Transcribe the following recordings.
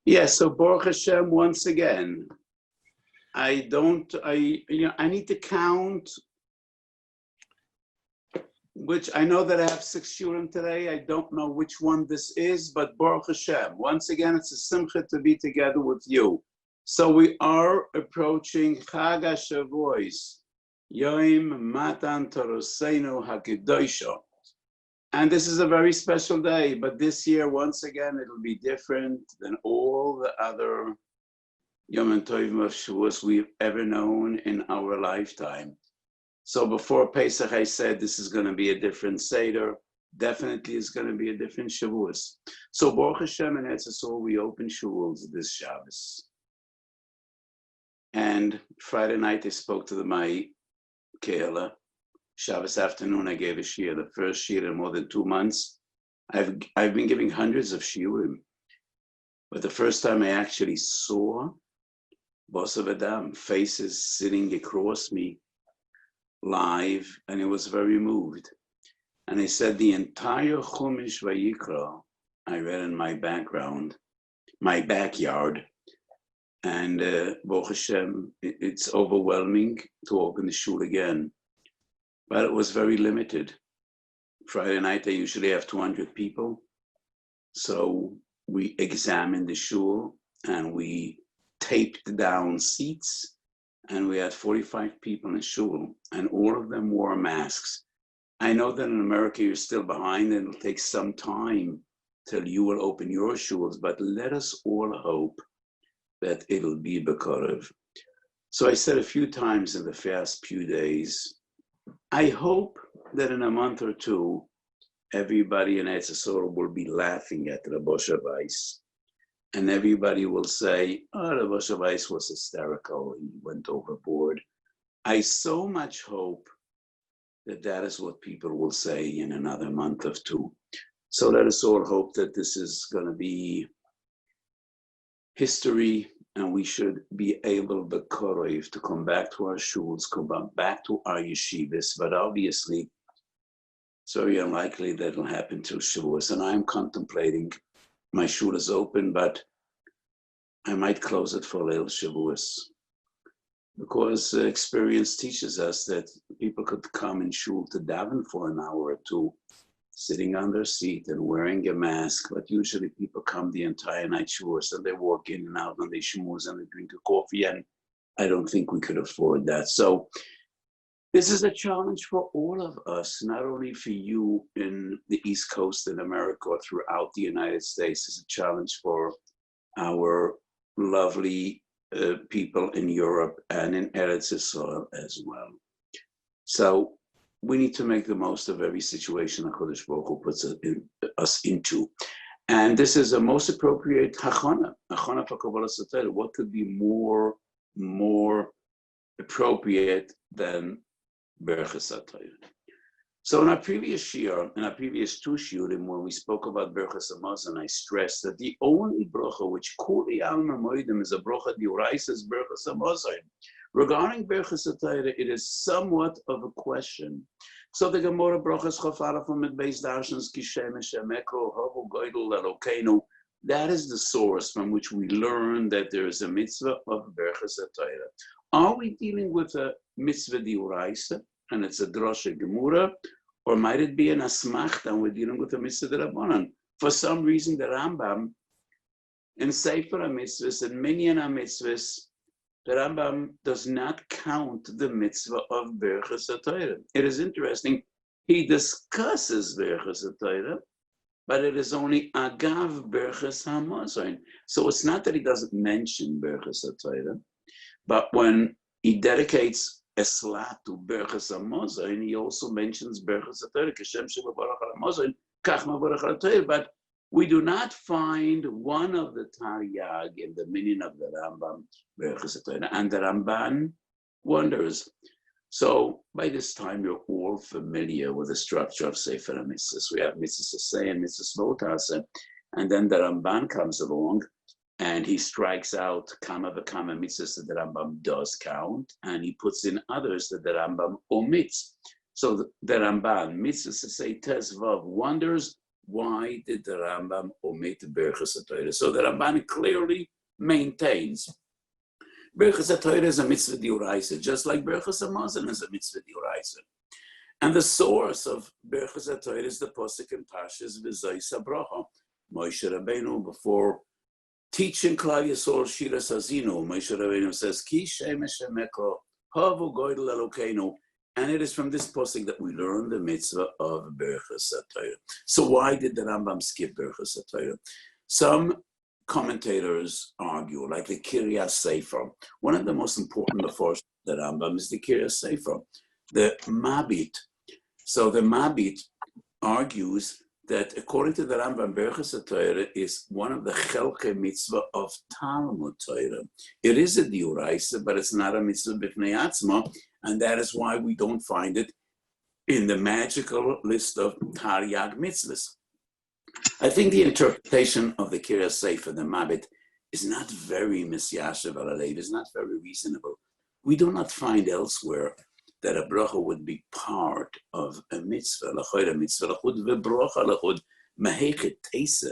Yes, so Baruch Hashem, once again, I need to count, which I know that I have 6 shurim today. I don't know which one this is, but Baruch Hashem, once again, it's a simcha to be together with you. So we are approaching Chag HaShavuos, Yom Matan Toroseinu HaKedosha. And this is a very special day, but this year, once again, it'll be different than all the other Yom Tovim of Shavuos we've ever known in our lifetime. So before Pesach, I said this is going to be a different Seder. Definitely it's going to be a different Shavuos. So Baruch Hashem and Eretz Yisrael, we open Shavuos this Shabbos. And Friday night, I spoke to my Kallah. Shabbos afternoon, I gave a shiur, the first shiur in more than 2 months. I've been giving hundreds of shiurim, but the first time I actually saw Bosav Adam, faces sitting across me live, and it was very moved. And I said the entire Chumash Vayikra I read in my backyard, and Baruch Hashem, it's overwhelming to open the shul again. But it was very limited. Friday night, I usually have 200 people. So we examined the shul and we taped down seats, and we had 45 people in the shul, and all of them wore masks. I know that in America, you're still behind, and it'll take some time till you will open your shuls, but let us all hope that it'll be b'korev. So I said a few times in the past few days, I hope that in a month or two, everybody in Eretz Yisrael will be laughing at Rav Weiss, and everybody will say, oh, Rav Weiss was hysterical, he went overboard. I so much hope that that is what people will say in another month or two. So let us all hope that this is going to be history, and we should be able, b'korev, to come back to our shuls, come back to our yeshivas. But obviously, it's very unlikely that it'll happen till Shavuos. And I'm contemplating, my shul is open, but I might close it for Leil Shavuos. Because experience teaches us that people could come in shul to daven for an hour or two, sitting on their seat and wearing a mask, but usually people come the entire night Shavuos, and they walk in and out and they schmooze and they drink a coffee, and I don't think we could afford that. So this is a challenge for all of us, not only for you in the East Coast in America or throughout the United States. It's a challenge for our lovely people in Europe and in Eretz Yisrael as well. So we need to make the most of every situation HaKadosh Baruch Hu puts us into. And this is a most appropriate hachana for Kabbalah Satayr. What could be more appropriate than Bרכת Satayr? So in our previous shiur, in our previous 2 shiurim, when we spoke about Bרכת Hamazon, I stressed that the only bracha which Kuli Alma Moedim is a bracha d'oraisa is Bרכת Hamazon. Regarding Bרכת Satayr, it is somewhat of a question. So the Gemara brachas chafara from it based darshans kishem shemekro havu goydel elokeinu. That is the source from which we learn that there is a mitzvah of Bרכת Satayr. Are we dealing with a mitzvah d'oraisa, and it's a drosha gemura, or might it be an asmachta and we're dealing with a mitzvah d'rabbanan? For some reason, the Rambam in Sefer HaMitzvahs and Minyan HaMitzvahs, the Rambam does not count the mitzvah of Bרכת Satayr. It is interesting. He discusses Bרכת Satayr, but it is only agav Bרכת Hamazon. So it's not that he doesn't mention Bרכת Satayr, but when he dedicates a slat to Bרכת Hamazon, he also mentions Bרכת Satayr, Kashem shebavarach al Hamazon, kach mavarach al Satayr. But we do not find one of the Taryag in the meaning of the Rambam, Bרכת Satayr, and the Ramban wonders. So by this time, you're all familiar with the structure of Sefer HaMitzvahs. We have Mitzvahs Aseh and Mitzvahs Lo Ta'aseh, and then the Ramban comes along, and he strikes out kama v'kama mitzvahs that the Rambam does count, and he puts in others that the Rambam omits. So the Ramban, Mitzvahs Aseh Tes Vav, wonders why did the Rambam omit Berchas HaTorah? So the Ramban clearly maintains Berchas HaTorah is a mitzvah d'oraisa, just like Berchas HaMazon is a mitzvah d'oraisa. And the source of Berchas HaTorah is the Pasuk in Parshas V'Zayis HaBracha. Moshe Rabbeinu, before teaching Klal Yisrael Shiras Hazinu, Moshe Rabbeinu says, Ki Shemesh Emeko, Havu Goydel Elokeinu. And it is from this pasuk that we learn the mitzvah of Berchas HaTorah. So why did the Rambam skip Berchas HaTorah? Some commentators argue, like the Kiryas Sefer. One of the most important of the Rambam is the Kiryas Sefer, the Mabit. So the Mabit argues that according to the Rambam, Berchas HaTorah is one of the Chelke mitzvah of Talmud Torah. It is a diuraisa, but it's not a mitzvah b'fnei atzma, and that is why we don't find it in the magical list of Taryag mitzvahs. I think the interpretation of the Kiryas Sefer, the Mabit, is not very misyashav alalev, is not very reasonable. We do not find elsewhere that a bracha would be part of a mitzvah, l'choid a mitzvah, l'chud v'bracha l'chud, mahechet teisa,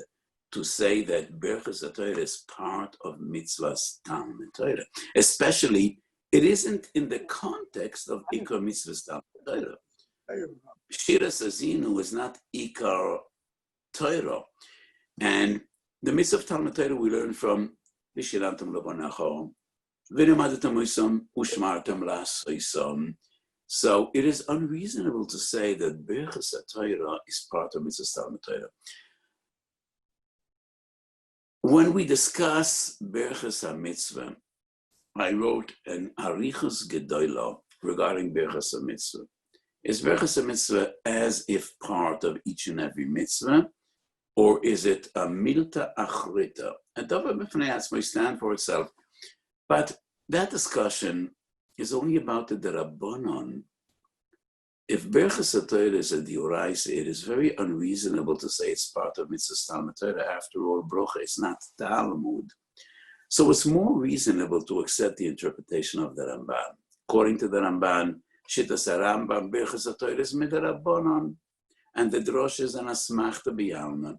to say that Berchas HaTorah is part of mitzvahs Talmud Torah. Especially, it isn't in the context of ikar mitzvahs Talmud Torah. Shiras Hazinu is not ikar Torah. And the mitzvah of Talmud Torah we learn from Vishirantam Lavonacho, V'nimadatam Oisam, Ushmartam Lasoisam. So it is unreasonable to say that Berchas HaTorah is part of mitzvah Talmud Torah. When we discuss Berchas HaMitzvah, I wrote an Arichus Gedolah regarding Berchas HaMitzvah. Is Berchas HaMitzvah as if part of each and every mitzvah, or is it a milta achrita? A davar b'fnei atzmo stand for itself. But that discussion is only about the Rabbanon. If Berchas HaTorah is a diuraisa, it is very unreasonable to say it's part of mitzvah Talmud Torah. After all, brocha is not Talmud. So it's more reasonable to accept the interpretation of the Ramban. According to the Ramban, Shittas HaRambam, Berchas HaTorah is midrabbanon, and the drosh is an asmachta b'yalma.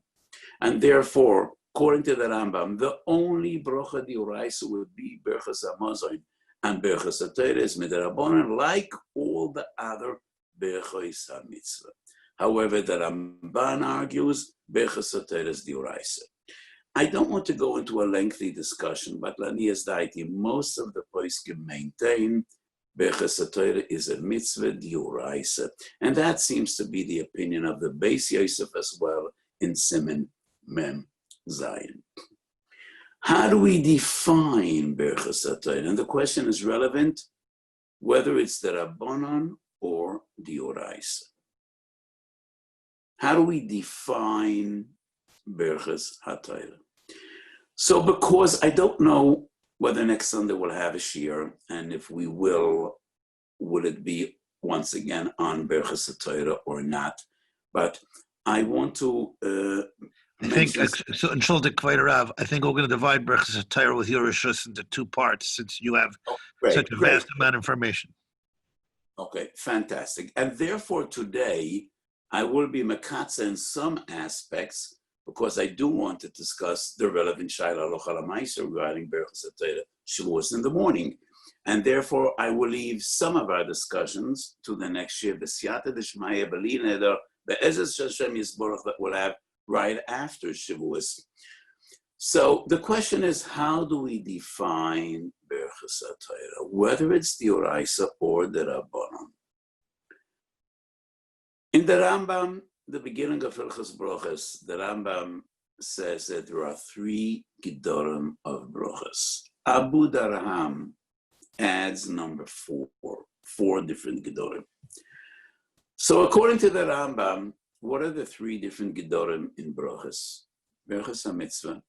And therefore, according to the Rambam, the only brocha diuraisa would be Berchas HaMazon, and Berchas HaTorah is midrabbanon, like all the other Berchos HaMitzvah. However, the Ramban argues Berchas HaTorah is diuraisa. I don't want to go into a lengthy discussion, but Lanias Daiti, most of the poskim maintain Berchas HaTorah is a mitzvah diuraisa, and that seems to be the opinion of the Beis Yosef as well in Siman Mem Zayin. How do we define Berchas HaTorah? And the question is relevant whether it's the Rabbanon or diuraisa. How do we define Berchas HaTorah? So because I don't know whether next Sunday we'll have a shiur, and if we will it be once again on Berchas HaTorah or not? But I want to I think, so until the HaRav, I think we're going to divide Berchas HaTorah with your Rishus into two parts, since you have such a vast amount of information. Okay, fantastic. And therefore today, I will be makatza in some aspects, because I do want to discuss the relevant Shaila Halacha L'Maaseh regarding Berchas HaTorah Shavuos in the morning. And therefore, I will leave some of our discussions to the next year, B'siyata D'Shmaya B'li Neder, Be'ezes Hashem Yisborach, that we'll have right after Shavuos. So the question is, how do we define Berchas HaTorah, whether it's the Oraisa or the Rabbanon? In the Rambam, the beginning of Hilchos Brochas, the Rambam says that there are three Gedorim of Brochas. Abu Darham adds number four different Gedorim. So according to the Rambam, what are the three different Gedorim in Brochas? Berchas HaMitzvah,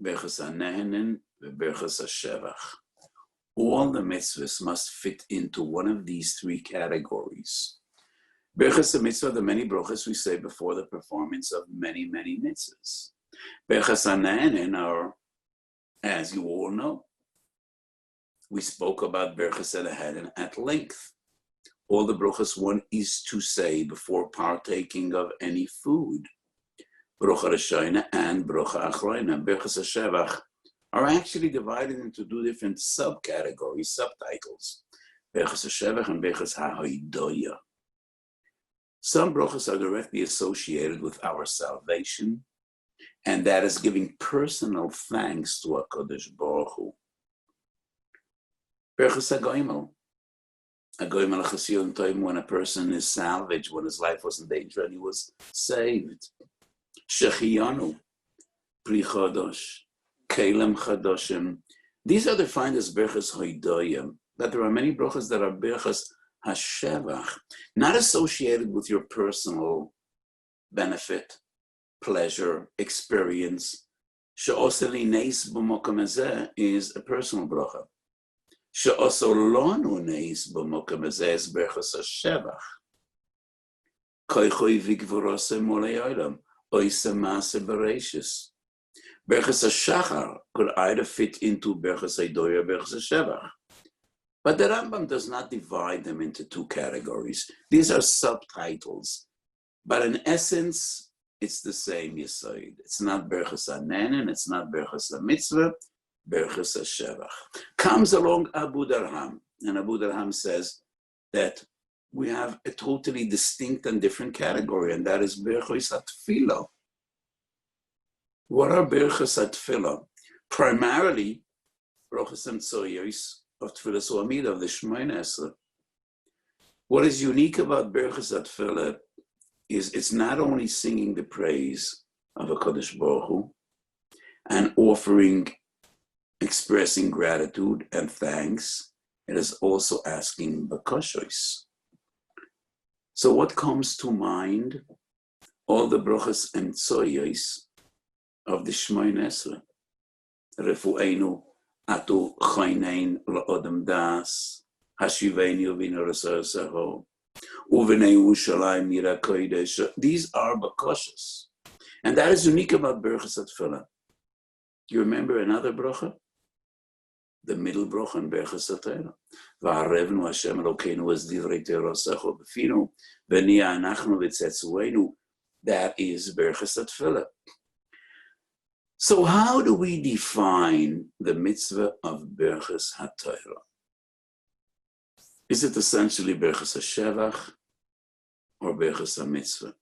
Berchas HaNehenen, and Berchas HaShevach. All the mitzvahs must fit into one of these three categories. Berchas HaMitzvah, the many brochas we say before the performance of many, many mitzvahs. Berchas HaNehenen are, as you all know, we spoke about Berchas HaNehenen at length. All the brochas one is to say before partaking of any food. Brocha Rishona and Brocha Achrona, Berchas HaShevach, are actually divided into two different subcategories, subtitles, Berchas HaShevach and Berchas HaHoidoya. Some brachas are directly associated with our salvation, and that is giving personal thanks to HaKadosh Baruch Hu. Berchas HaGoimel. HaGoimel HaChasiyon Toim, when a person is salvaged, when his life was in danger and he was saved. Shechiyanu, Pri Chodosh, Kelem Chadoshim. These are defined as Berchas Hoidoyim, but there are many brachas that are Berchas HaShevach, not associated with your personal benefit, pleasure, experience. She'oseli neis b'mokom hazeh is a personal bracha. She'oso lonu neis b'mokom hazeh is Berchas HaShevach. Koichoi v'gvorose molei olam. Oisa Maaseh Bereishis. Berchas HaShachar could either fit into Berchas HaIdoya or Berchas HaShevach. But the Rambam does not divide them into two categories. These are subtitles. But in essence, it's the same Yesod. It's not Berchas HaNen and it's not Berchas HaMitzvah, Berchas HaShevach. Comes along Abu Darham, and Abu Darham says that we have a totally distinct and different category, and that is Berchos HaTfilah. What are Berchos HaTfilah? Primarily, Brachos and Tzoyos of Tfilas U'Amida, of the Shemoneh Esrei. What is unique about Berchos HaTfilah is it's not only singing the praise of HaKadosh Baruch Hu and offering, expressing gratitude and thanks, it is also asking Bakashos. So what comes to mind? All the brachas and tzoyos of the Shemoneh Esrei. Refu'enu atu chaynein la'odam das, hashiveni uvinu rasasaho, uvenei Yerushalayim mira kodesh. These are bakashas. And that is unique about Berchas HaTfilah. You remember another bracha? The middle bracha in Berchas HaTorah. V'arevnu Hashem Elokeinu es divrei Torasecho b'finu, v'niya anachnu v'tzetzuenu. That is Berchas HaTfilah. So how do we define the mitzvah of Berchas HaTorah? Is it essentially Berchas HaShevach or Berchas HaMitzvah?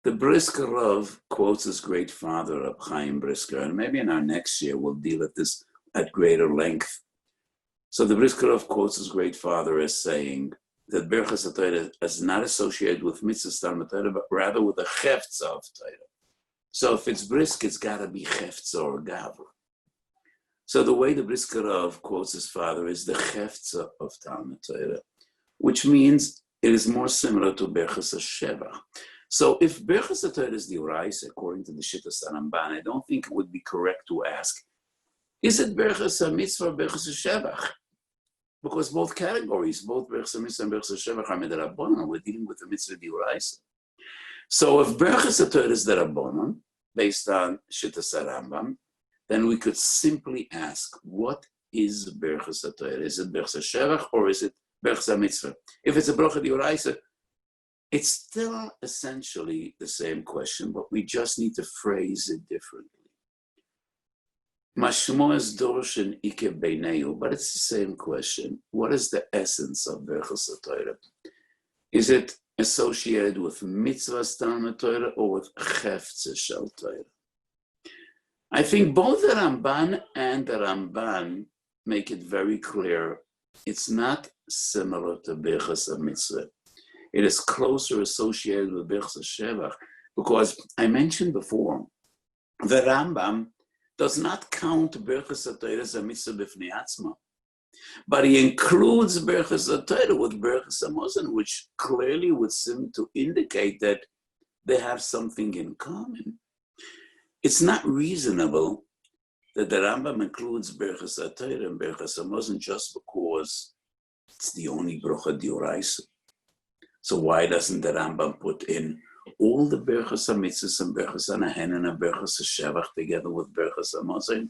The Brisker Rav quotes his great father, Reb Chaim Brisker, and maybe in our next year we'll deal with this at greater length. So the Brisker Rav quotes his great father as saying that Berchas HaTorah is not associated with mitzvahs Talmud Torah, but rather with a cheftza of Torah. So if it's brisk, it's got to be cheftza or gavra. So the way the Brisker Rav quotes his father is the cheftza of Talmud Torah, which means it is more similar to Berchas HaShevach. So if Berchas HaTorah is the Weiss, according to the Shittas Ramban, I don't think it would be correct to ask, is it Berchas HaMitzvah or Berchas HaShevach? Because both categories, both Berchas HaMitzvah and Berchas HaShevach are Midrabanan. We're dealing with the Mitzvah the Weiss. So if Berchas HaTorah is the Rabbanan, based on Shittas Rambam, then we could simply ask, what is Berchas HaTorah? Is it Berchas HaShevach or is it Berchas HaMitzvah? If it's a Bracha D'Oraisa, it's still essentially the same question, but we just need to phrase it differently. Mashmo is Dorshin Ike Beineu, but it's the same question. What is the essence of Berchas HaTorah? Is it associated with mitzvahs Talmud Torah or with cheftza shel Torah? I think both the Ramban and the Ramban make it very clear it's not similar to Berchas HaMitzvah. It is closer associated with Berchas HaShevach because I mentioned before, the Rambam does not count Berchas HaTorah as a mitzvah b'fnei atzma, but he includes Berchas HaTorah with Berchas HaMazon, which clearly would seem to indicate that they have something in common. It's not reasonable that the Rambam includes Berchas HaTorah and Berchas HaMazon just because it's the only Bracha D'Oraisa. So why doesn't the Rambam put in all the Berchas HaMitzvahs and Berchas HaNehen and Berchas HaShevach together with Berchas HaMazon?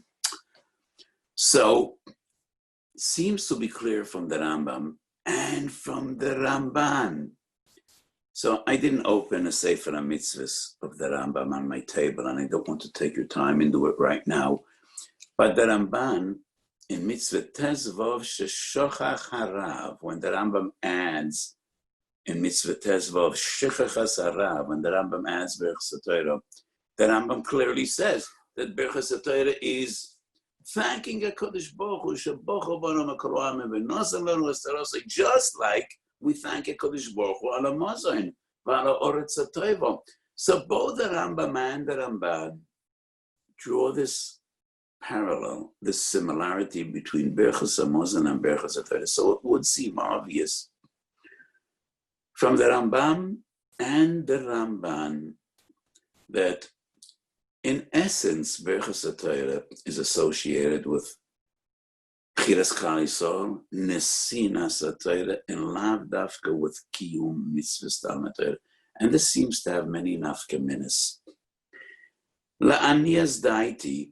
So it seems to be clear from the Rambam and from the Ramban So I didn't open a Sefer HaMitzvahs of the Rambam on my table, and I don't want to take your time into it right now. But the Ramban in Mitzvah Tezvav Sheshochach HaRav, when the Rambam adds in Mitzvah Tezvav Shechachas HaRav, when the Rambam adds Bechas HaTorah, the Rambam clearly says that Bechas HaTorah is thanking HaKadosh Baruch Hu, Shebacha Banu Makroam V'Nosan Lanu Estarosai, just like we thank HaKadosh Baruch Hu ala Mazon, v'ala Oretz HaTorah. So both the Rambam and the Ramban draw this parallel, this similarity between Berchas HaMazon and Berchas HaTorah. So it would seem obvious from the Rambam and the Ramban that in essence, Berchas HaTorah is associated with Chiras Klal Yisrael, Nesinas HaTorah, and Lav Dafka with Kiyum Mitzvahs Talmud Torah. And this seems to have many nafkaminas. La'aniyas daiti,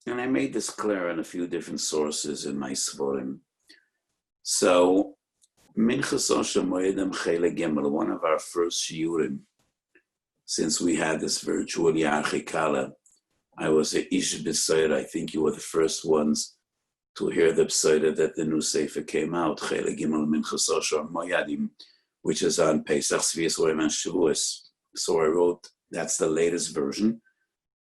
and I made this clear in a few different sources in my Sforim. So, Minchas Osher Moedem Chele Gimel, one of our first shiurim, since we had this virtual Yarchei Kallah, I was a Ish B'Soyer. I think you were the first ones to hear the B'Soyer that the new Sefer came out, Chele Gimel Minchas Osher Moedim, which is on Pesach, Tzvias Orim, and Shavuos. So I wrote, that's the latest version,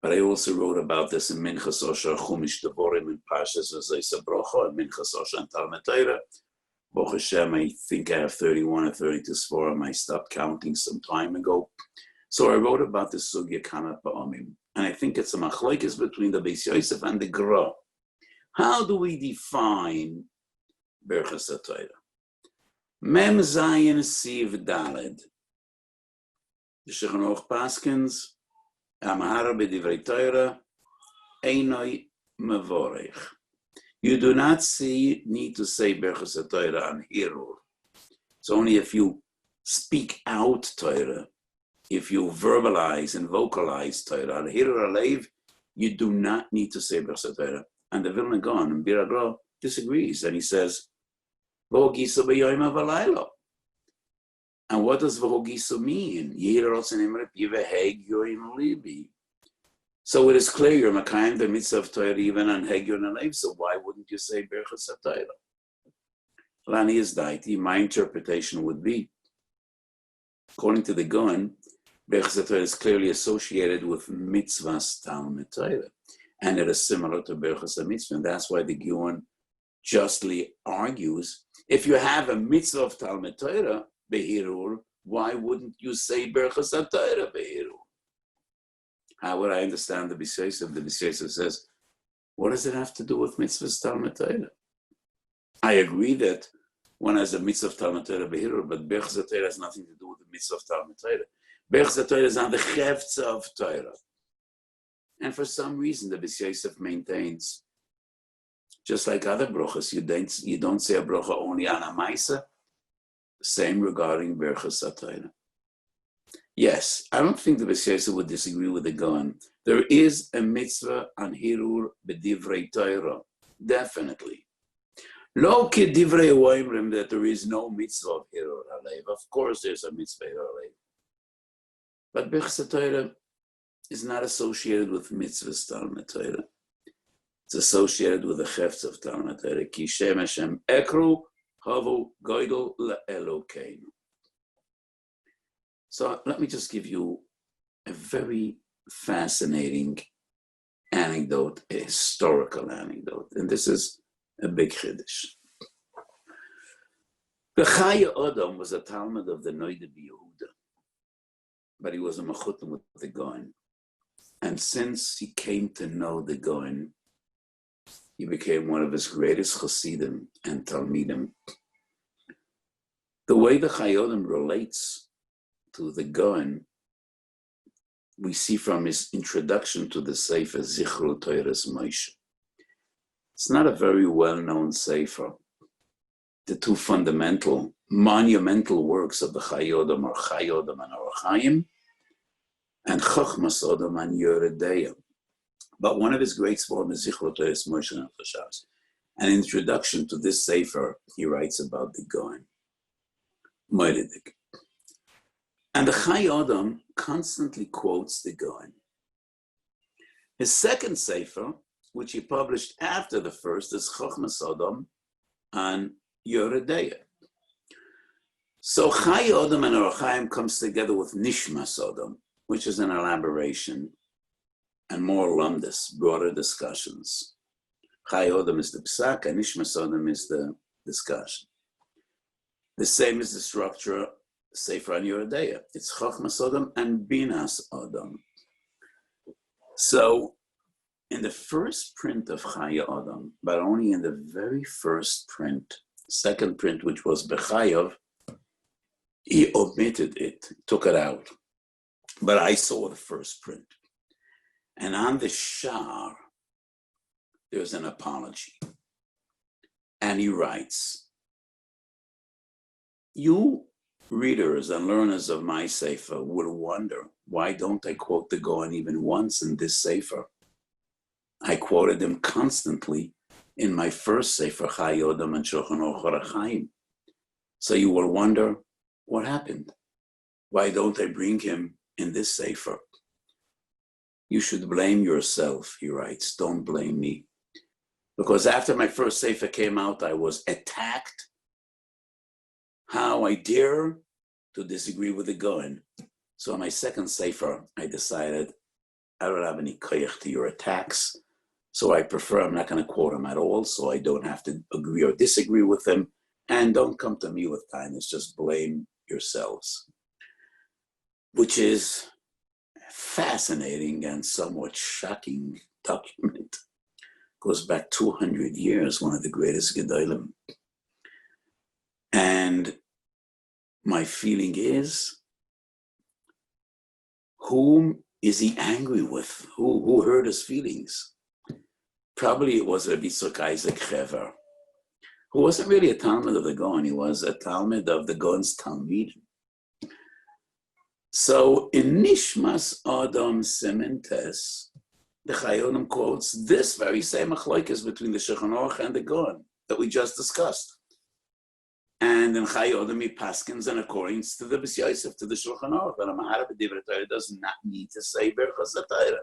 but I also wrote about this in Minchas Osher Chumash Devorim in Parshas V'Zayis HaBrocha, and Minchas Osher and Talmud Torah. Baruch Hashem, I think I have 31 or 32 Sforim. I stopped counting some time ago. So I wrote about the Sugya Kama Pa'omim, and I think it's a machlokes between the Beis Yosef and the Gra. How do we define Berchas HaTorah? Mem Zayin Siv Daled. The Shulchan Aruch Paskins, Amahara B'divrei Torah, Einoi Mevorech. You do not need to say Berchas HaTorah on Hirur. It's only if you speak out Torah, if you verbalize and vocalize Torah, on Hirur Alev, you do not need to say Berchas HaTorah. And the Vilna Gaon in Bir Agra disagrees, and he says, V'hogisu b'yoyim v'laylo. And what does v'hogisu mean? So it is clear you're makayim the mitzvah of Torah even on Hegyon and Lev, so why wouldn't you say Berchas HaTorah? Lani is daiti, my interpretation would be, according to the Gaon, Berchas HaTorah is clearly associated with mitzvahs Talmud Torah, and it is similar to Berchas HaMitzvah, and that's why the Gaon justly argues, if you have a mitzvah of Talmud Torah, Behirur, why wouldn't you say Berchas HaTorah Behirur? How would I understand the Beis Yosef? The Beis Yosef says, what does it have to do with mitzvahs Talmud Torah? I agree that one has a mitzvah of Talmud Torah Behirur, but Berchas HaTorah has nothing to do with the mitzvah of Talmud Torah. Berchas HaTorah is on the chefza of Torah. And for some reason, the Beis Yosef maintains, just like other brochas, you don't say a brocha only on a maisa. Same regarding Berchas HaTorah. Yes, I don't think the Beis Yosef would disagree with the Gaon. There is a mitzvah on Hirur b'divrei Torah, definitely. Lo k'divrei oimrim, that there is no mitzvah of Hirur Alev. Of course there's a mitzvah Hirur Alev. But Berchas HaTorah is not associated with mitzvahs Talmud Torah. It's associated with the chefts of Talmud Torah. Ki Shem Hashem ekru havu goydel le'elokeinu. So let me just give you a very fascinating anecdote, a historical anecdote, and this is a big chiddush. The Chaya Odom was a Talmud of the Noida B'Yehuda, but he was a mechutim with the Gaon. And since he came to know the Gaon, he became one of his greatest chassidim and talmidim. The way the Chaya Odom relates to the Gaon, we see from his introduction to the Sefer Zichru Toras Moshe. It's not a very well-known Sefer. The two fundamental, monumental works of the Chaya Odom are Chaya Odom and Orach Chaim, and Chochmas Odom and Yoredeya. But one of his great sforim is Zichru Toras Moshe and Chashavs. An introduction to this Sefer, he writes about the Gaon. Moededik. And the Chai Adam constantly quotes the Gaon. His second sefer, which he published after the first, is Chochmas Adam and Yoredeya. So Chai Adam and Or Chaim comes together with Nishmas Adam, which is an elaboration and more lumdus, broader discussions. Chai Adam is the psak, and Nishmas Adam is the discussion. The same is the structure Sefer on Yoredeya. It's Chochmas Adam and Binas Adam. So in the first print of Chai Adam, but only in the very first print, second print, which was Bechayav, he omitted it, took it out. But I saw the first print. And on the Shar, there's an apology. And he writes, you readers and learners of my Sefer will wonder, why don't I quote the Gaon even once in this Sefer? I quoted him constantly in my first Sefer, Chai Adam and Shulchan Aruch HaChaim. So you will wonder, what happened? Why don't I bring him in this Sefer? You should blame yourself, he writes, don't blame me. Because after my first Sefer came out, I was attacked. How I dare to disagree with the Gaon. So in my second Sefer, I decided I don't have any koyach to your attacks. So I prefer, I'm not going to quote him at all, so I don't have to agree or disagree with him. And don't come to me with kindness, just blame yourselves. Which is fascinating and somewhat shocking document. Goes back 200 years, one of the greatest Gedolim. And my feeling is, whom is he angry with? Who hurt his feelings? Probably it was Rabbi Yitzchak Isaac Chever, who wasn't really a Talmud of the Gaon, he was a Talmud of the Gaon's Talmidim. So in Nishmas Adam Sementes, the Chai Adam quotes this very same machlokes between the Shulchan Aruch and the Gaon that we just discussed. And in Chai Adam he paskins in accordance to the B's Yosef, to the Shulchan Aruch, that a HaRav b'divrei Torah does not need to say Bרכot Torah.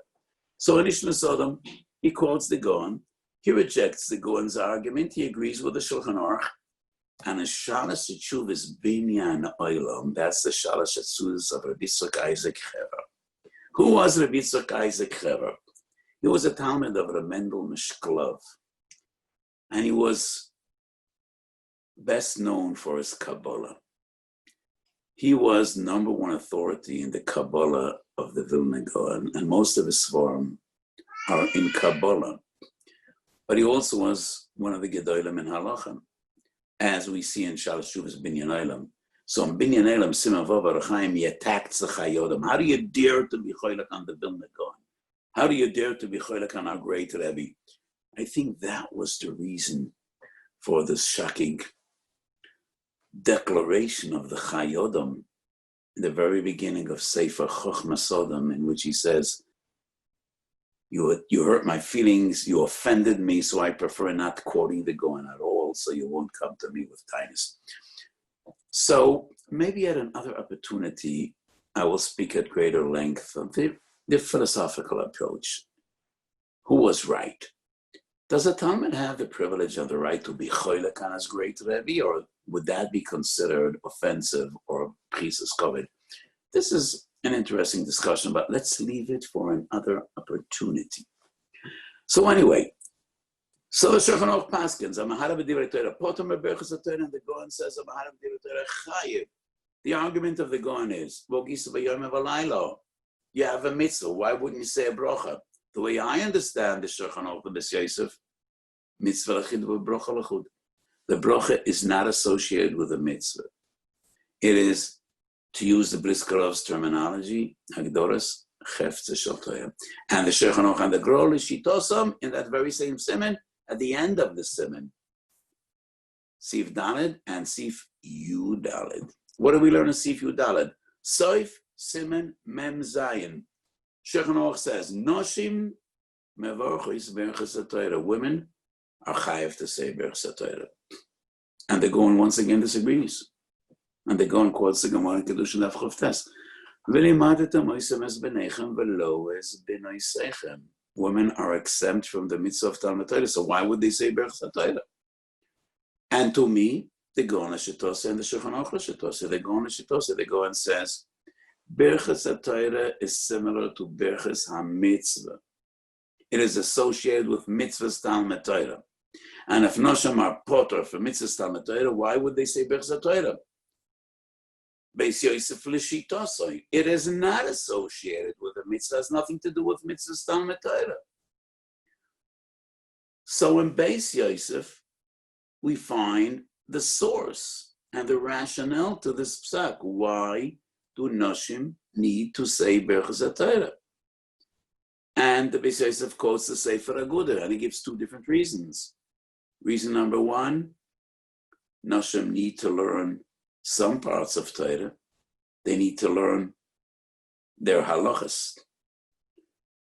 So in Nishmas Adam, he quotes the Gaon, he rejects the Gaon's argument, he agrees with the Shulchan Aruch, and a Shalas Teshuvas Binyan Olam, that's the Shalas Teshuvas of Rabbi Yitzchak Isaac Chever. Who was Rabbi Yitzchak Isaac Chever? He was a Talmud of Reb Mendel Mishklov, and he was best known for his Kabbalah. He was number one authority in the Kabbalah of the Vilna Gaon, and most of his form are in Kabbalah. But he also was one of the Gedolim in Halacha, as we see in Shalas Teshuvas Binyan Olam. So in Binyan Olam, Siman Vav Or Chaim, he attacked the Chai Adam. How do you dare to be choilek on the Vilna Gaon? How do you dare to be choilek on our great Rebbe? I think that was the reason for this shocking declaration of the Chai Adam in the very beginning of Sefer Chochmas Adam, in which he says, you hurt my feelings, you offended me, so I prefer not quoting the Gaon at all, so you won't come to me with kindness. So maybe at another opportunity, I will speak at greater length of the philosophical approach. Who was right? Does a Talmud have the privilege of the right to be choilek on his great Rebbe, or would that be considered offensive or priest's covered? This is an interesting discussion, but let's leave it for another opportunity. So anyway, so the Shulchan Aruch paskins, I'm a HaRav b'divrei Torah, potom b'Bרכot Torah, and the Gaon says, I'm a HaRav b'divrei Torah chayiv. The argument of the Gaon is, you have a mitzvah, why wouldn't you say a bracha? The way I understand the Shulchan Aruch and B's Yosef, mitzvah l'chid v'bracha l'chud. The bracha is not associated with a mitzvah. It is, to use the Briskarov's terminology, Hagdoras, Chefze Shel Torah. And the Shulchan Aruch and the Grol Shitosam, in that very same siman, at the end of the siman, Sif Daled and Sif Yud Daled. What do we learn in Sif Yud Daled? Soif Siman Mem Zayin. Shulchan Aruch says, Noshim mevorchos Bרכot Torah. Women are chayav to say Bרכot Torah. And the Gaon once again disagrees. And the Gaon quotes the Gemara in Kedushin Daf Chof Tes. Women are exempt from the mitzvah of Talmud Torah, so why would they say Bרכת Torah? And to me, they go on a Shitose and the Shulchan Aruch Shitose. They go on a Shitose, they go and says, Bרכת Torah is similar to Bרכas HaMitzvah. It is associated with mitzvahs Talmud Torah. And if Nosham are potter for mitzvahs Talmud Torah, why would they say Bרכat Torah? Beis Yosef L'Shitosoi. It is not associated with a mitzvah. It has nothing to do with mitzvahs Talmud Torah. So in Beis Yosef, we find the source and the rationale to this psak. Why do Noshim need to say Bרכat Torah? And the Beis Yosef quotes the Sefer Agudah, and he gives two different reasons. Reason number one, Noshim need to learn some parts of Torah. They need to learn their halachas.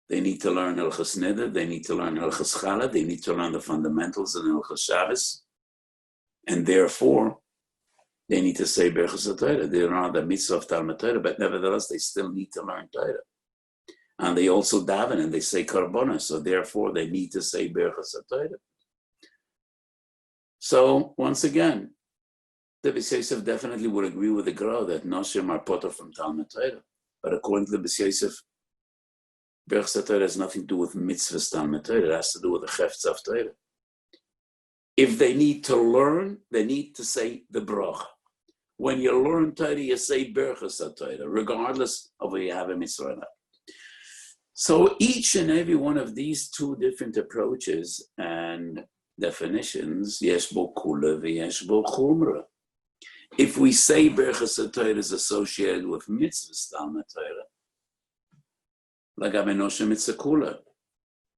They need to learn Hilchas Neder, they need to learn Hilchas Kallah, they need to learn the fundamentals of Hilchas Shabbos, and therefore, they need to say Bרכat Torah. They don't know the mitzvah of Talmud Torah, but nevertheless, they still need to learn Torah. And they also daven and they say Karbonah, so therefore, they need to say Bרכat Torah. So, once again, the Beis Yosef definitely would agree with the Gra that Noshim are potter from Talmud Torah. But according to the Beis Yosef, Bרכat Torah has nothing to do with mitzvahs Talmud Torah. It has to do with the Chefetz of Torah. If they need to learn, they need to say the bracha. When you learn Torah, you say Bרכat Torah, regardless of whether you have a mitzvah or not. So each and every one of these two different approaches and definitions, yesh bo kula v'yesh bo chumra. If we say Bרכat Torah is associated with mitzvahs Talmud Torah, lagabe Noshim it's a kula,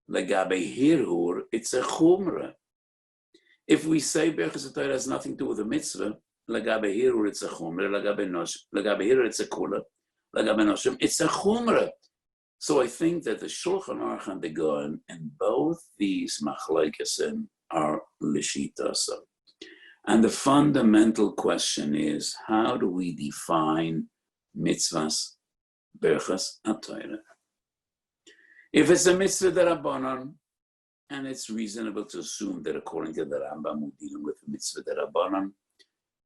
lagabe hirhur it's a chumra. If we say Bרכat Torah has nothing to do with a mitzvah, lagabe hirhur it's a chumra, lagabe hirhur it's a kula, lagabe Noshim it's a chumra. So I think that the Shulchan Aruch and the Gaon and both these machlokes are l'shitasa. And the fundamental question is, how do we define mitzvahs Bרכat Torah? If it's a mitzvah d'Rabbanan, and it's reasonable to assume that according to the Rambam we're dealing with a mitzvah d'Rabbanan,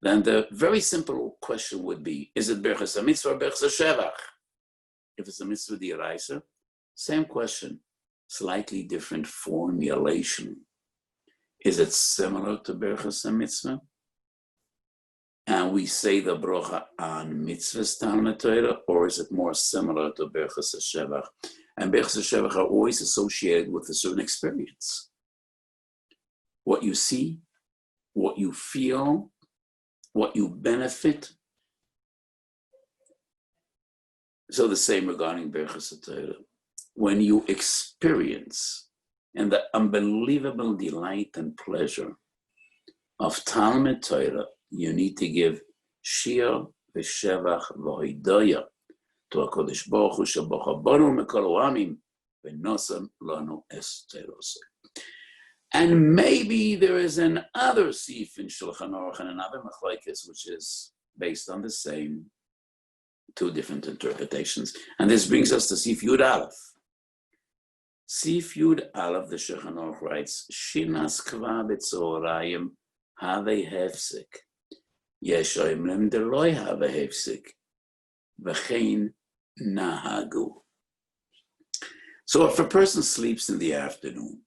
then the very simple question would be, is it Bרכat mitzvah or Bרכat shevach? If it's a mitzvah d'Oraisa, same question, slightly different formulation. Is it similar to Bרכat mitzvah? And we say the bracha on mitzvahs Talmud Torah, or is it more similar to Bרכat shevach? And Bרכat shevach are always associated with a certain experience. What you see, what you feel, what you benefit. So the same regarding Bרכat Torah. When you experience and the unbelievable delight and pleasure of Talmud Torah, you need to give shir v'shevach v'hoidaya to HaKadosh Baruch Hu shebacha banu mekol ha'amim v'nosam lanu es Torosei. And maybe there is another sif in Shulchan Aruch and another machlokes which is based on the same two different interpretations. And this brings us to Sif Yud Aleph. Sif Yud Aleph, the Shulchan Aruch writes, Shinas kva b'tzohorayim have hefsek. Yesh oimrim deloi have hefsek. V'chein nahagu. So if a person sleeps in the afternoon,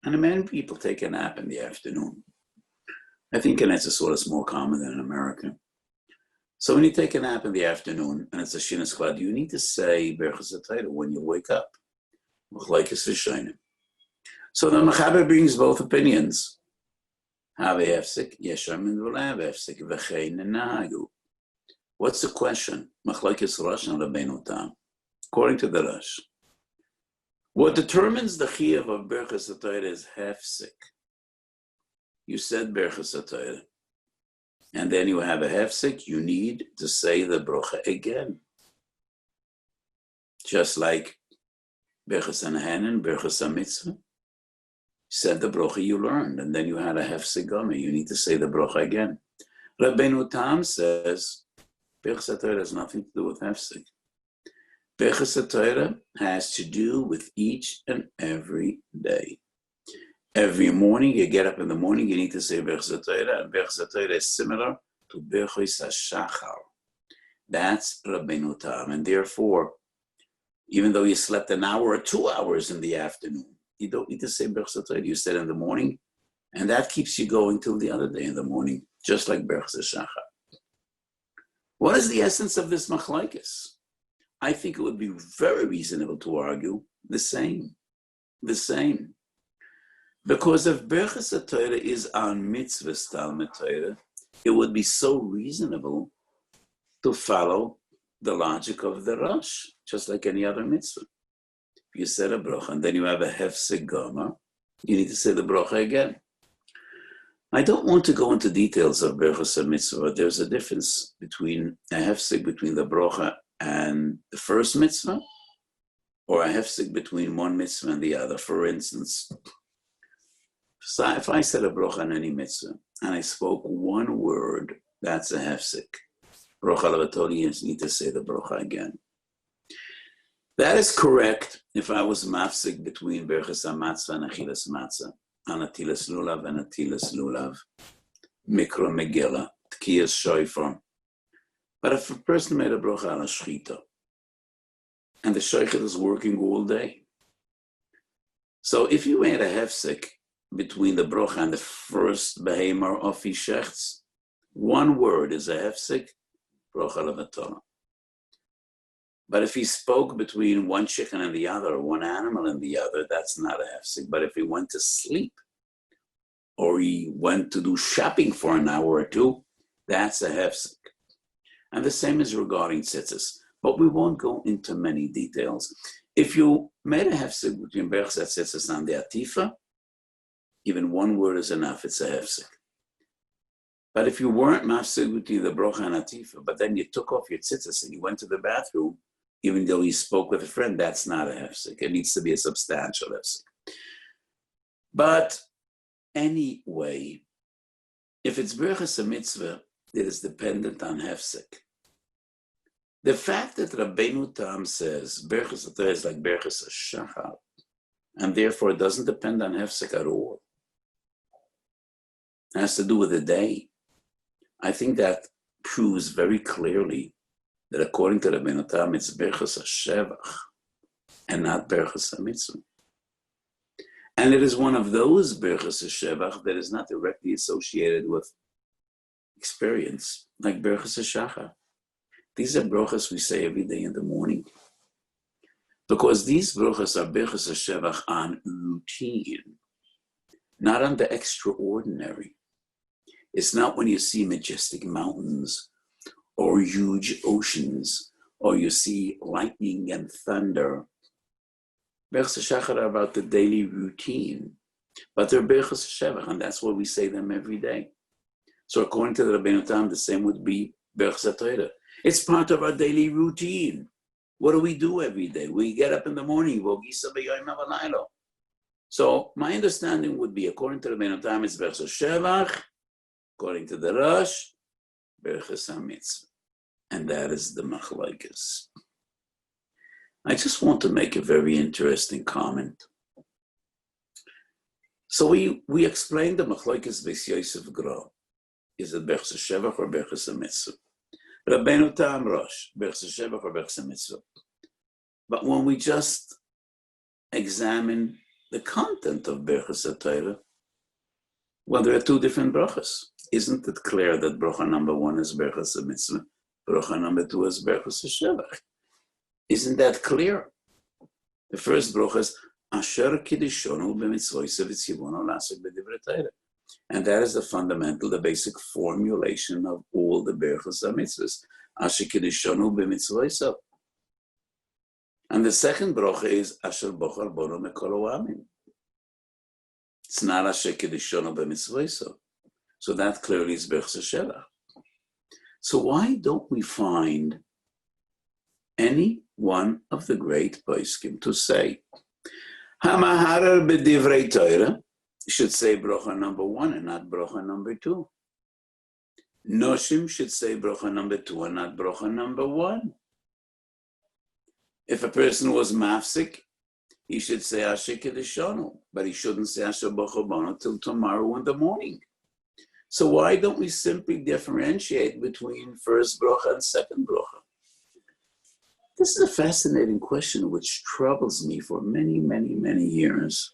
and many people take a nap in the afternoon, I think in Etzisor it's more common than in America. So when you take a nap in the afternoon, and it's a Shinas Kva, you need to say Bרכat Torah when you wake up. So the Mechaber brings both opinions. Have hefsek, yesham and will have hefsek, v'chein nahagu. What's the question? Machlokes Rosh and Rabbeinu Tam. According to the Rosh, what determines the chiyuv of Bרכat Torah is hefsek. You said Bרכat Torah, and then you have a hefsek, you need to say the bracha again. Just like Bרכat Hanan, Bרכat Mitzvah. Said the bracha you learned, and then you had a hefsek gami. You need to say the bracha again. Rabbeinu Tam says Bרכat Torah has nothing to do with hefsek. Bechus Torah has to do with each and every day. Every morning, you get up in the morning, you need to say Bechus Torah, and Bechus Torah is similar to Bechus HaShachar. That's Rabbeinu Tam, and therefore, even though you slept an hour or 2 hours in the afternoon, you don't need to say Bechus Torah. You said in the morning, and that keeps you going till the other day in the morning, just like Bechus HaShachar. What is the essence of this machlokes? I think it would be very reasonable to argue the same. Because if Bechus Torah is on mitzvahs Talmud Torah, it would be so reasonable to follow the logic of the Rosh, just like any other mitzvah. If you said a bracha and then you have a hefsek gomer, you need to say the bracha again. I don't want to go into details of Bechus mitzvah, but there's a difference between a hefsek between the bracha and the first mitzvah, or a hefsek between one mitzvah and the other. For instance, if I said a bracha on any mitzvah and I spoke one word, that's a hefsek. Bracha levatoli, need to say the bracha again. That is correct if I was mafsik between berchas hamatzvah and achilas matzah, anatilas lulav and atilas lulav, mikra megillah, tkiyas shofar. But if a person made a bracha on a shchita, and the shochet is working all day, so if you made a hefsek between the bracha and the first behemoth of his shechts, one word is a hefsek, bracha levatoli. But if he spoke between one chicken and the other, one animal and the other, that's not a hefsek. But if he went to sleep, or he went to do shopping for an hour or two, that's a hefsek. And the same is regarding tzitzis. But we won't go into many details. If you made a hefsek between berchas tzitzis and the atifa, even one word is enough, it's a hefsek. But if you weren't mafsek between the bracha and atifa, but then you took off your tzitzis and you went to the bathroom, even though you spoke with a friend, that's not a hefsek. It needs to be a substantial hefsek. But anyway, if it's berchas a mitzvah, it is dependent on hefsek. The fact that Rabbeinu Tam says berchas Torah is like berchas HaShachar, and therefore it doesn't depend on hefsek at all, it has to do with the day. I think that proves very clearly that according to Rabbeinu Tam, it's berchas HaShevach and not berchas HaMitzvah. And it is one of those berchas HaShevach that is not directly associated with experience, like berchas HaShachar. These are brachas we say every day in the morning. Because these brachas are berchas HaShevach on routine, not on the extraordinary. It's not when you see majestic mountains or huge oceans, or you see lightning and thunder. Berchas HaShachar are about the daily routine, but they're berchas HaShevach, and that's why we say them every day. So according to the Rabbeinu Tam, the same would be berchas Torah. It's part of our daily routine. What do we do every day? We get up in the morning. So my understanding would be, according to the Rabbeinu Tam, it's berchas HaShevach. According to the Rosh, berchas HaMitzvah. And that is the machlokes. I just want to make a very interesting comment. So we explained the machlokes Beis Yosef Gra. Is it berchas HaShevach or berchas HaMitzvah? Rabbeinu Tam Rosh, berchas HaShevach or berchas HaMitzvah. But when we just examine the content of berchas Torah, well, there are two different brachas. Isn't it clear that bracha number one is berchas HaMitzvah? Bracha number two is berchas HaShevach. Isn't that clear? The first bracha is Asher Kiddishonu b'mitzvosav v'tzivono lasek b'divrei Torah. And that is the fundamental, the basic formulation of all the berchas HaMitzvahs. Asher Kiddishonu b'mitzvosav. And the second bracha is Asher bochar bono mekol ha'amim. It's not Asher Kiddishonu b'mitzvosav. So that clearly is berchas HaShevach. So why don't we find any one of the great poskim to say, Hamaharer b'divrei Torah should say bracha number one and not bracha number two. Noshim should say bracha number two and not bracha number one. If a person was mafsik, he should say Asher Kedishonu, but he shouldn't say Asher Bochabonu till tomorrow in the morning. So why don't we simply differentiate between first bracha and second bracha? This is a fascinating question which troubles me for many, many, many years.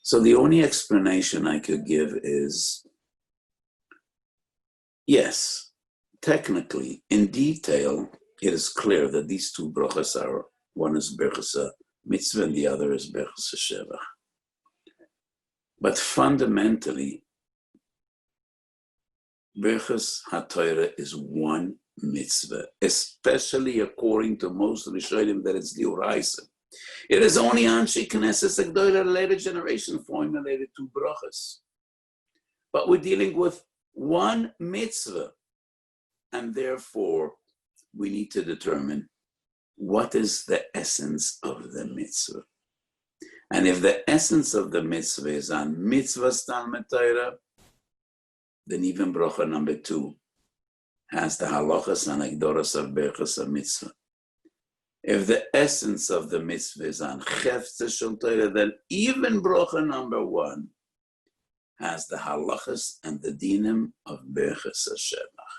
So the only explanation I could give is, yes, technically, in detail, it is clear that these two brachas are, one is Bechasa Mitzvah and the other is Bechasa Shevach. But fundamentally, Bechas HaTorah is one mitzvah, especially according to most Rishonim that it's the Uraisa. It is only Anshe Knesset Agdola, later generation, formulated two brachas. But we're dealing with one mitzvah, and therefore we need to determine what is the essence of the mitzvah. And if the essence of the mitzvah is on mitzvahs Talmud Torah, then even bracha number 2 has the halachas and agdoras of berachas mitzvah. If the essence of the mitzvah is on chefza shel Torah, then even bracha number 1 has the halachas and the dinim of berachas shevach.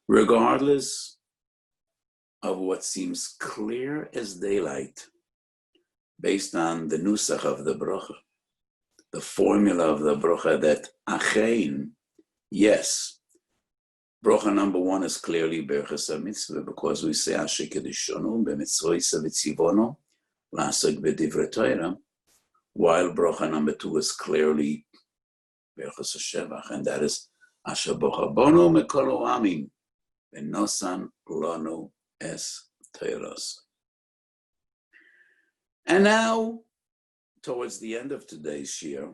Regardless of what seems clear as daylight, based on the nusach of the bracha, the formula of the bracha, that achein, yes, bracha number 1 is clearly berachas mitzvah, because we say Asher Kedishonu b'mitzvoisa v'tzivono la'asok b'divrei Torah, while bracha number 2 is clearly berachas shevach, and that is Asher bochabonu mekol ha'amim v'nosan lanu es Torahos. And now, towards the end of today's shir,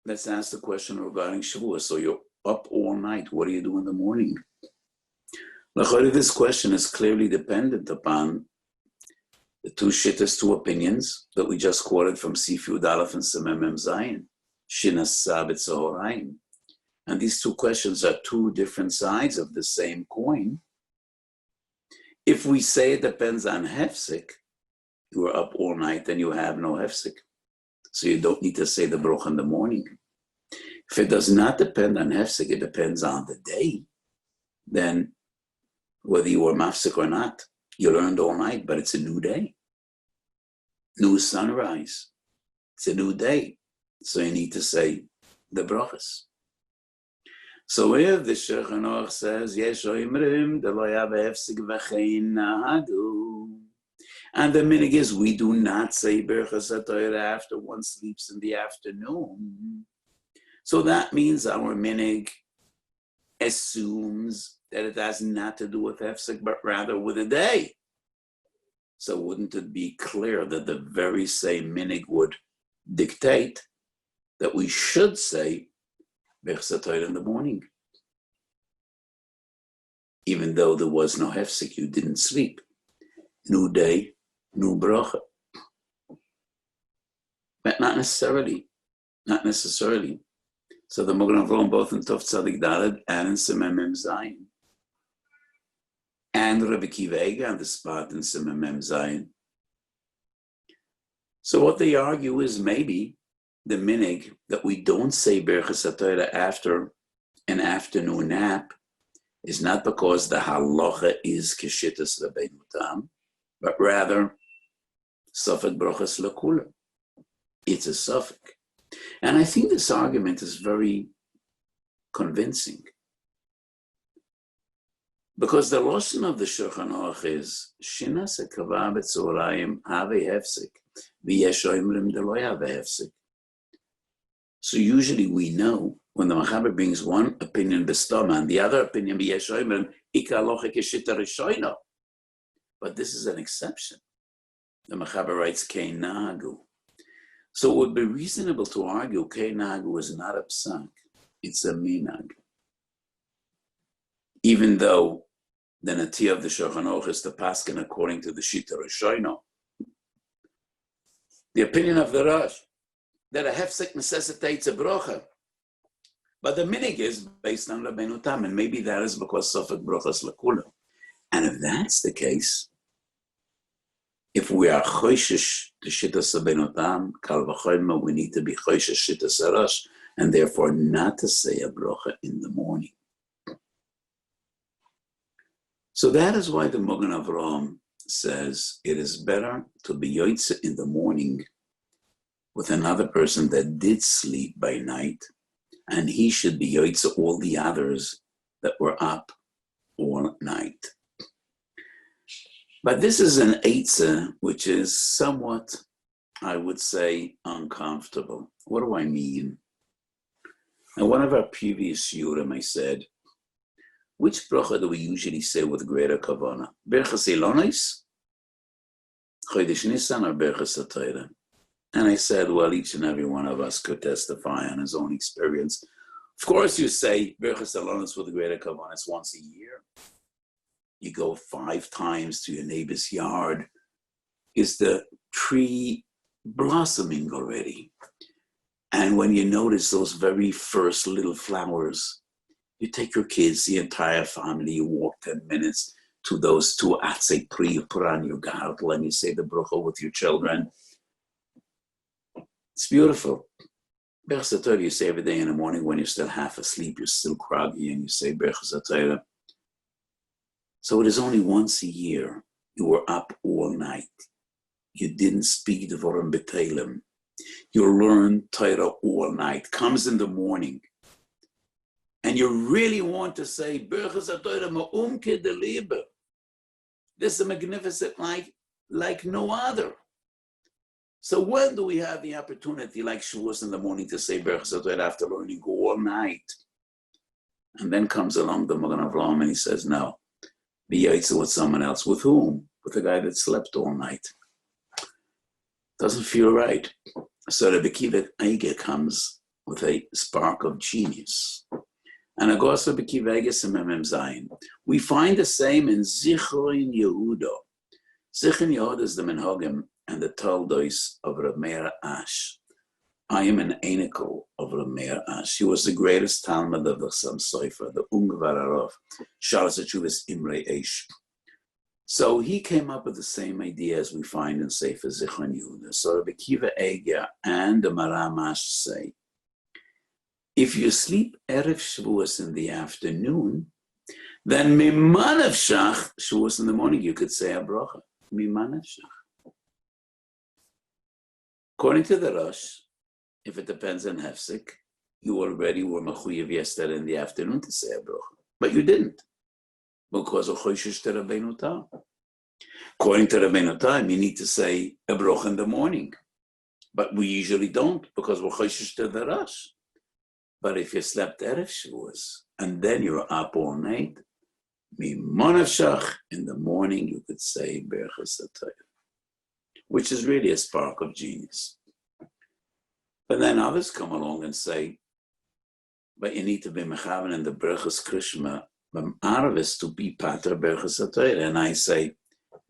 let's ask the question regarding Shavuos. So you're up all night. What do you do in the morning? This question is clearly dependent upon the two shittas, two opinions that we just quoted from Sifyud Aleph and Semem Mem Zayin, Shinas Sabit Zohoraim. And these two questions are two different sides of the same coin. If we say it depends on hefsek, you are up all night and you have no hefsek, so you don't need to say the bracha in the morning. If it does not depend on hefsek, it depends on the day, then whether you were mafsek or not, you learned all night, but it's a new day. New sunrise. It's a new day. So you need to say the brachas. So if the Shulchan Aruch says, Yesh oimrim delo yav hefsek v'chein nahadu, and the minig is we do not say Berachas HaTorah after one sleeps in the afternoon. So that means our minig assumes that it has not to do with hefsek, but rather with a day. So wouldn't it be clear that the very same minig would dictate that we should say Berachas HaTorah in the morning? Even though there was no hefsek, you didn't sleep. New day, new bracha. But not necessarily. Not necessarily. So the Magen Avraham, both in Tov Tzadik Daled and in Semem Mem Zayin, and Rabbi Akiva Eiger on the spot in Semem Mem Zayin. So what they argue is maybe the minig that we don't say Berachas HaTorah after an afternoon nap is not because the halacha is Keshittas Rabbeinu Tam, but rather Safek Brachas Lakula. It's a Safek. And I think this argument is very convincing. Because the lashon of the Shulchan Aruch is Shinas Ekava B'Tzoraim Have Hefsek V'Yesh Oimrim Delo Have Hefsek. So usually we know when the Machaber brings one opinion B'Stoma and the other opinion V'Yesh Oimrim Ika Aloche Keshita Rishoino. But this is an exception. The Machaber writes Kein Nahagu. So it would be reasonable to argue Kein Nahagu is not a psak, it's a minag. Even though the Nati of the Shulchan Aruch is the paskin according to the Shita Rishono. The opinion of the Rosh, that a hefsek necessitates a brocha. But the minig is based on Rabbeinu Tam, and maybe that is because Safek Brochas Lakula. And if that's the case, if we are choishish to shittas abenotam, kal v'chomer, we need to be choishish shittas harash, and therefore not to say a bracha in the morning. So that is why the Magen Avraham says it is better to be yoitze in the morning with another person that did sleep by night, and he should be yoitze all the others that were up all night. But this is an eitzah which is somewhat, I would say, uncomfortable. What do I mean? In one of our previous shiurim, I said, which bracha do we usually say with greater kavanah? Berchas Ilonis, Chodesh Nisan, or Berchas HaTorah? And I said, well, each and every one of us could testify on his own experience. Of course, you say Berchas Ilonis with greater kavanah once a year. You go 5 times to your neighbor's yard. Is the tree blossoming already? And when you notice those very first little flowers, you take your kids, the entire family, you walk 10 minutes to those 2 atzei pri, you put on your gartel and you say the bracha with your children. It's beautiful. Berchas HaTorah you say every day in the morning when you're still half asleep, you're still groggy, and you say Berchas HaTorah. So it is only once a year you were up all night. You didn't speak the Devarim B'Telem. You learn Torah all night. Comes in the morning. And you really want to say, Berchas HaTorah ma'umke de liebe. This is a magnificent like no other. So when do we have the opportunity, like Shavuos in the morning, to say Berchas HaTorah after learning all night? And then comes along the Magen Avraham and he says, no, be yaitze with someone else. With whom? With the guy that slept all night. Doesn't feel right. So the Bekiva Eiger comes with a spark of genius. And Agosa Bekiva Eiger Sememem Zayin. We find the same in Zichron Yehuda. Zichron Yehuda is the Menhogim and the Taldois of Rav Meir Ash. I am an anicle of Rav Meir Ash. He was the greatest Talmud of the Sam Sofer, the Ungvar HaRav, Shalas HaTshuvas Imrei Eish. So he came up with the same idea as we find in Sefer Zichron Yehuda. So Rabbi Akiva Eiger and the Maram Ash say, if you sleep Erev Shavuos in the afternoon, then Mimanav Shach, Shavuos in the morning, you could say a bracha. Mimanav Shach. According to the Rosh, if it depends on Hefsek, you already were mechuyev yesterday in the afternoon to say a bracha, but you didn't, because of choishish to Rabbeinu Tam. According to Rabbeinu Tam, you need to say a bracha in the morning, but we usually don't because we're choishish to the Rosh. But if you slept Erev Shavuos and then you're up all night, Mimonav Shach, in the morning you could say Berchas HaTorah, which is really a spark of genius. But then others come along and say, but you need to be mechaven in the Berchas Krishma, Arvis to be Pater Berchas HaTorah. And I say,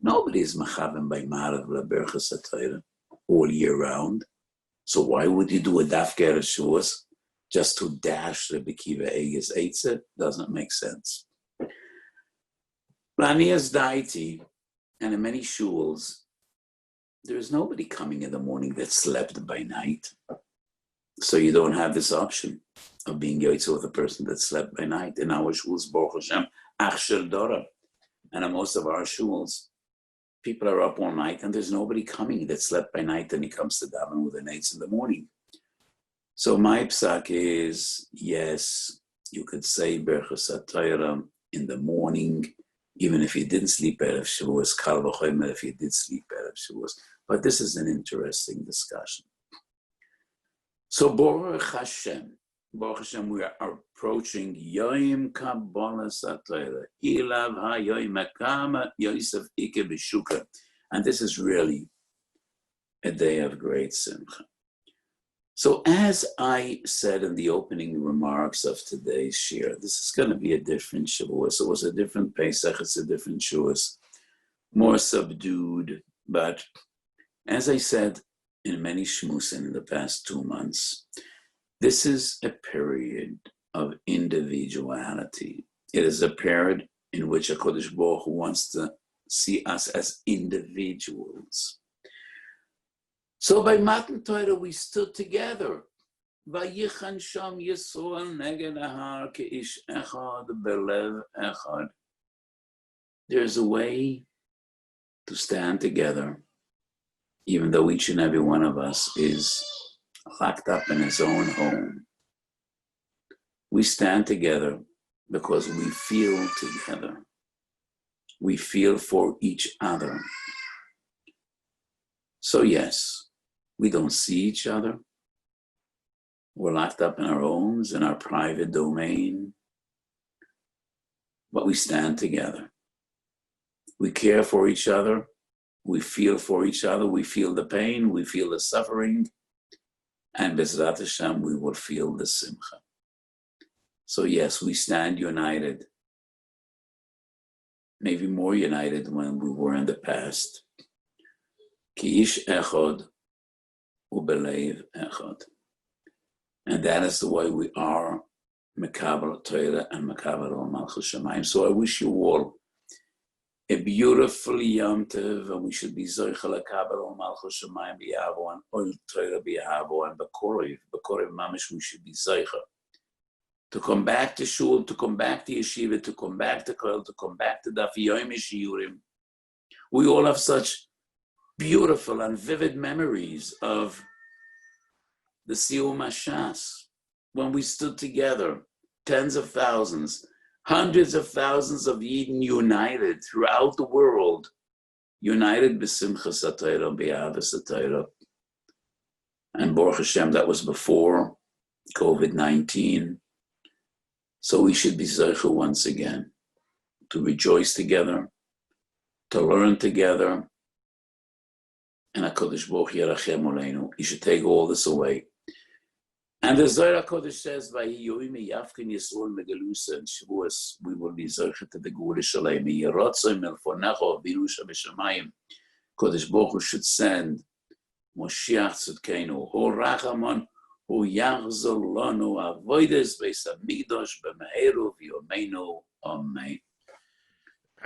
nobody is mechaven by Marav la Berchas HaTorah all year round. So why would you do a Dafke Erev Shavuos just to dash the Bekiva Eiger's Eitzah? Doesn't make sense. Lanias Daiti, and in many shuls, there is nobody coming in the morning that slept by night. So you don't have this option of being yoitze with a person that slept by night. In our shuls, Baruch Hashem, Achshel Dora. And in most of our shuls, people are up all night and there's nobody coming that slept by night and he comes to daven with an eitz in the morning. So my psak is, yes, you could say Berchas HaTorah in the morning, even if you didn't sleep Erev Shavuos, Kal v'chomer if you did sleep Erev Shavuos. But this is an interesting discussion. So Baruch Hashem, we are approaching Yom Kabbalas HaTorah, Ilav HaYom Hakama Yosef Ike B'Shuka. And this is really a day of great simcha. So as I said in the opening remarks of today's shir, this is going to be a different Shavuos. It was a different Pesach, it's a different Shavuos, more subdued. But as I said in many shmusim in the past 2 months, this is a period of individuality. It is a period in which HaKadosh Baruch Hu wants to see us as individuals. So by Matan Torah, we stood together. Vayichan sham Yisrael neged ahar keish echad belev echad. There's a way to stand together, even though each and every one of us is locked up in his own home. We stand together because we feel together. We feel for each other. So yes, we don't see each other. We're locked up in our homes, in our private domain, but we stand together. We care for each other. We feel for each other. We feel the pain. We feel the suffering. And B'ezrat Hashem, we will feel the simcha. So yes, we stand united. Maybe more united than we were in the past. Ki ish echad u'belev echad. And that is the way we are, Mekabel Torah and Mekabel Malchus Shamayim. So I wish you all a beautiful Yom Tov, and we should be Zoichel Mekabel Malchus Shamayim b'Yavo and Oil Torah b'Yavo and B'Korev Mamish. We should be Zoichel to come back to Shul, to come back to Yeshiva, to come back to Kol, to come back to Daf Yomi Shiurim. We all have such beautiful and vivid memories of the Siyum Hashas, when we stood together, tens of thousands, hundreds of thousands of Yidden united throughout the world, united b'simchas HaTorah, b'ahavas HaTorah. And Baruch Hashem, that was before COVID-19. So we should be zeicher once again, to rejoice together, to learn together, and HaKadosh Baruch Hu Yerachem Aleinu. He should take all this away. And the Zohar HaKadosh says, "Vayiyoim yafkin Yisrael megalusa and Shavuos." We will be zeicher to the Geulah Shalem. Yerotzim elfonecho avinu shabeshamayim. Kadosh Baruch Hu should send Moshiach Tzidkenu, Hu Rachamon, Hu Yachzor Lanu Avodas Beis Hamikdash b'meheru v'yomeinu. Amen.